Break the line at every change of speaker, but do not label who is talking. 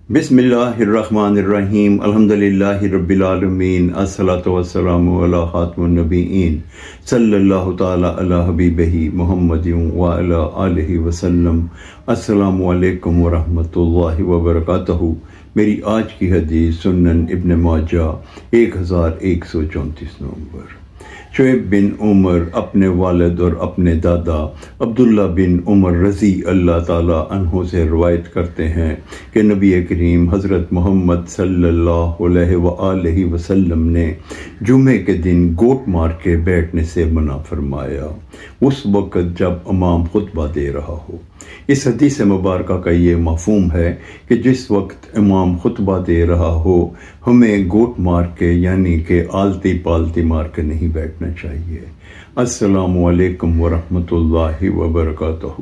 بسم اللہ الرحمن الرحیم الحمدللہ رب العالمین الصلاۃ والسلام علی خاتم النبیین صلی اللہ تعالی علی حبیبہ محمد وعلی آلہ وسلم۔ السلام علیکم ورحمۃ اللہ وبرکاتہ۔ میری آج کی حدیث سنن ابن ماجہ 1134 نومبر۔ شعیب بن عمر اپنے والد اور اپنے دادا عبداللہ بن عمر رضی اللہ تعالیٰ عنہ سے روایت کرتے ہیں کہ نبی کریم حضرت محمد صلی اللہ علیہ وآلہ وسلم نے جمعے کے دن گوٹ مار کے بیٹھنے سے منع فرمایا، اس وقت جب امام خطبہ دے رہا ہو۔ اس حدیث مبارکہ کا یہ مفہوم ہے کہ جس وقت امام خطبہ دے رہا ہو ہمیں گوٹ مار کے یعنی کہ آلتی پالتی مار کے نہیں بیٹھنا چاہیے۔ السلام علیکم ورحمۃ اللہ وبرکاتہ۔